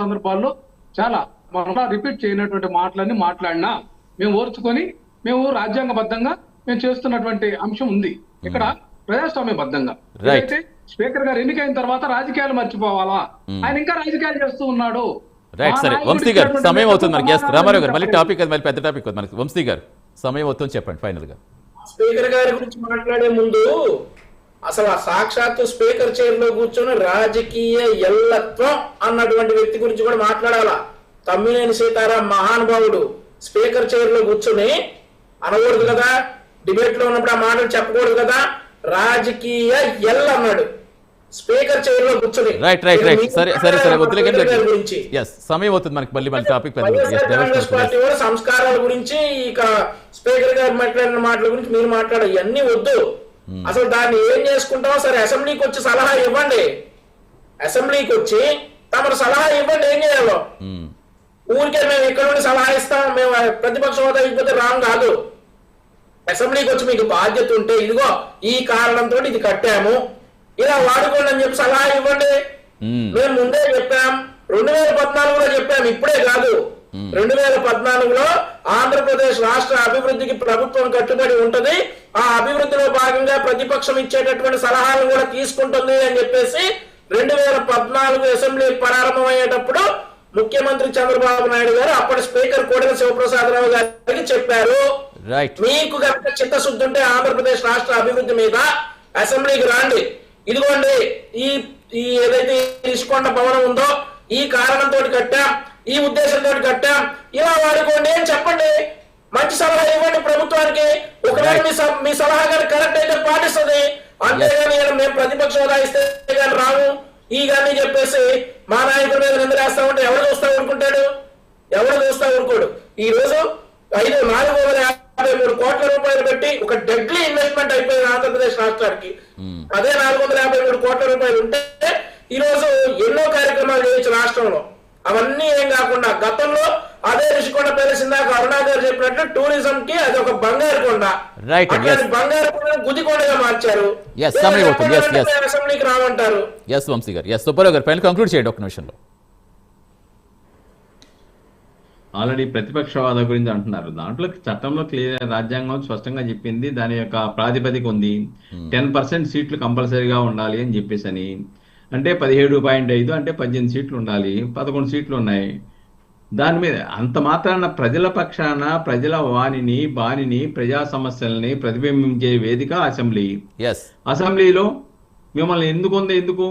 సందర్భాల్లో చాలా మనం రిపీట్ చేయనటువంటి మాటలన్నీ మాట్లాడినా మేము ఓర్చుకొని మేము రాజ్యాంగబద్ధంగా మేము చేస్తున్నటువంటి అంశం ఉంది ఇక్కడ ప్రజాస్వామ్యబద్ధంగా. అయితే స్పీకర్ గారు ఎన్నికైన తర్వాత రాజకీయాలు మర్చిపోవాలా? ఆయన ఇంకా రాజకీయాలు చేస్తూ ఉన్నాడు. రైట్, సరే వంశీ గారు సమయం అవుతుంది మనకి. రామారావు గారు మళ్ళీ టాపిక్ అది మళ్ళీ పెద్ద టాపిక్ మనకి. వంశీ గారు సమయం అవుతుంది, చెప్పండి ఫైనల్ గా. స్పీకర్ గారి గురించి మాట్లాడే ముందు అసలు ఆ సాక్షాత్తు స్పీకర్ చైర్ లో కూర్చొని రాజకీయ ఎల్లత్వం అన్నటువంటి వ్యక్తి గురించి కూడా మాట్లాడాలా. తమ్మినేని సీతారాం మహానుభావుడు స్పీకర్ చైర్ లో కూర్చొని అనకూడదు కదా, డిబేట్ లో ఉన్నప్పుడు ఆ మాటలు చెప్పకూడదు కదా, రాజకీయ ఎల్ అన్నాడు స్పీకర్ చైర్ లో కూర్చొని. రైట్ రైట్ రైట్ సరే సరే సరే గురించి సమయం అవుతుంది మనకి. మళ్ళీ మళ్ళీ టాపిక్ కాంగ్రెస్ పార్టీ కూడా సంస్కారాల గురించి ఇక స్పీకర్ గారు మాట్లాడిన మాటల గురించి మీరు మాట్లాడారు, ఇవన్నీ వద్దు. అసలు దాన్ని ఏం చేసుకుంటామో సరే, అసెంబ్లీకి వచ్చి సలహా ఇవ్వండి, అసెంబ్లీకి వచ్చి తమరు సలహా ఇవ్వండి ఏం చేయాలో. ఊరికే మేము ఇక్కడ నుండి సలహా ఇస్తాం, మేము ప్రతిపక్ష హోదా ఇవ్వకపోతే రాంగ్ కాదు. అసెంబ్లీకి వచ్చి మీకు బాధ్యత ఉంటే ఇదిగో ఈ కారణంతో ఇది కట్టాము, ఇలా వాడుకోండి అని చెప్పి సలహా ఇవ్వండి. మేము ముందే చెప్పాం, 2014లో చెప్పాం, ఇప్పుడే కాదు. 2014లో ఆంధ్రప్రదేశ్ రాష్ట్ర అభివృద్ధికి ప్రభుత్వం కట్టుబడి ఉంటది, ఆ అభివృద్ధిలో భాగంగా ప్రతిపక్షం ఇచ్చేటటువంటి సలహాలను కూడా తీసుకుంటుంది అని చెప్పేసి 2014 అసెంబ్లీ ప్రారంభమయ్యేటప్పుడు ముఖ్యమంత్రి చంద్రబాబు నాయుడు గారు అప్పటి స్పీకర్ కోడెల శివప్రసాదరావు గారికి చెప్పారు. మీకు కనుక చిత్తశుద్ధి ఉంటే ఆంధ్రప్రదేశ్ రాష్ట్ర అభివృద్ధి మీద అసెంబ్లీకి రాండి, ఇదిగోండి ఈ ఏదైతే ఇసుకొండ భవనం ఉందో ఈ కారణంతో కట్టాం, ఈ ఉద్దేశంతో కట్టాం, ఇలా వాడుకోండి అని చెప్పండి. మంచి సలహా ఇవ్వండి ప్రభుత్వానికి. ఒకవేళ మీ సలహా గారు కరెక్ట్ అయితే పాటిస్తుంది, అంతేగాని మేము ప్రతిపక్ష హోదా ఇస్తే కానీ రాము ఈ కానీ చెప్పేసి మా నాయకుల మీద నిందలేస్తా ఉంటే ఎవరు చూస్తా ఊరుకుంటాడు? ఎవరు చూస్తా ఊరుకోడు. ఈ రోజు 453 కోట్ల రూపాయలు పెట్టి ఒక డెడ్లీ ఇన్వెస్ట్మెంట్ అయిపోయింది ఆంధ్రప్రదేశ్ రాష్ట్రానికి. అదే 453 కోట్ల రూపాయలు ఉంటే ఈ రోజు ఎన్నో కార్యక్రమాలు చేయొచ్చు రాష్ట్రంలో. అవన్నీ ఏం కాకుండా గతంలో అదే రిషికొండ ప్యాలెస్ ఇందాక అరుణా గారు చెప్పినట్టు టూరిజం కి అది ఒక బంగారు కొండ, బంగారు కొండ గుదికొండగా మార్చారు. అసెంబ్లీకి రామంటారు. వంశీ గారు సుబ్బారావు గారు పైన కంక్లూడ్ చేయండి ఒక నిమిషంలో. ఆల్రెడీ ప్రతిపక్షవాద గురించి అంటున్నారు, దాంట్లో చట్టంలో క్లియర్ రాజ్యాంగం స్పష్టంగా చెప్పింది, దాని యొక్క ప్రాతిపదిక ఉంది. 10% సీట్లు కంపల్సరీగా ఉండాలి అని చెప్పేసి అని, అంటే 17.5 అంటే 18 సీట్లు ఉండాలి, 11 సీట్లు ఉన్నాయి. దాని మీద అంత మాత్రాన ప్రజల పక్షాన ప్రజల బాణిని ప్రజా సమస్యల్ని ప్రతిబింబించే వేదిక అసెంబ్లీ. అసెంబ్లీలో మిమ్మల్ని ఎందుకు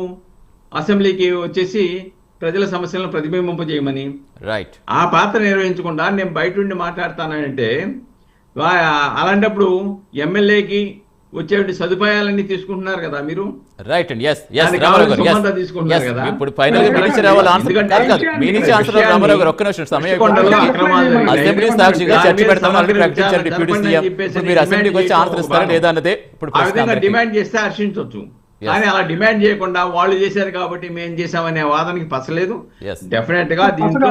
అసెంబ్లీకి వచ్చేసి ప్రజల సమస్యలను ప్రతిబింబింపజేయమని ఆ పాత్ర నిర్వహించకుండా నేను బయట నుండి మాట్లాడతానంటే, అలాంటప్పుడు ఎమ్మెల్యేకి వచ్చే సదుపాయాలన్నీ తీసుకుంటున్నారు కదా మీరు. రైట్ అండి, తీసుకుంటున్నారు కదా. ఇప్పుడు ఫైనల్ గా మీ రావాలి రామారావు గారు. ఒక్క నిమిషం సమయం. అసెంబ్లీ సాక్షిగా చర్చ పెడతామని ప్రకటించారు డిప్యూటీ సీఎం. మీరు అసెంబ్లీకి వచ్చి ఆన్సర్ ఇస్తారా లేదా అన్నదే ఇప్పుడు డిమాండ్ చేస్తే హర్షించవచ్చు. కానీ అలా డిమాండ్ చేయకుండా వాళ్ళు చేశారు కాబట్టి మేము చేసామనే వాదనకి పసలేదు. డెఫినెట్ గా దీంట్లో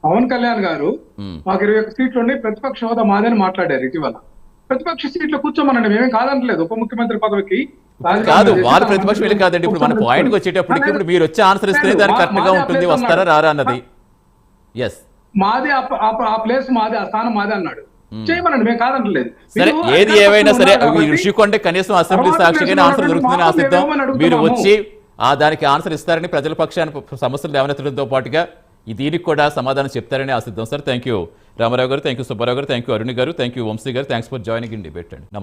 పవన్ కళ్యాణ్ గారు మాకు 21 సీట్లు ఉండి ప్రతిపక్ష హోదా మాదని మాట్లాడారు ఇటీవల. ప్రతిపక్ష సీట్లు కూర్చోమనండి, మేమేం కాదనట్లేదు. ఉప ముఖ్యమంత్రి పదవికి కాదు, వాళ్ళు ప్రతిపక్షం కాదండి. ఇప్పుడు మన పాయింట్ వచ్చేటప్పటికి ఇప్పుడు మీరు వచ్చి ఆన్సర్ ఇస్తే దానికి కరెక్ట్ గా ఉంటుంది, వస్తారా రారా అన్నది. మాది ఆ ప్లేస్ మాది, ఆ స్థానం మాది అన్నాడు. చేయమనండి, మేము కాదనట్లేదు. సరే ఏది ఏవైనా సరే ఋషికొండ కనీసం అసెంబ్లీ సాక్షిగానే ఆన్సర్ దొరుకుతుందని ఆశిద్దాం. మీరు వచ్చి దానికి ఆన్సర్ ఇస్తారని ప్రజల పక్షాన్ని సమస్యలు లేవనెత్తడంతో పాటుగా దీనికి కూడా సమాధానం చెప్తారని ఆశిద్దాం సార్. థ్యాంక్ యూ రామారావు గారు, థ్యాంక్ యూ సుబ్బారావు గారు, థ్యాంక్ యూ అరుణ్ గారు, థ్యాంక్ యూ వంశీ గారు. Thanks for joining in debate అండి. నమస్తే.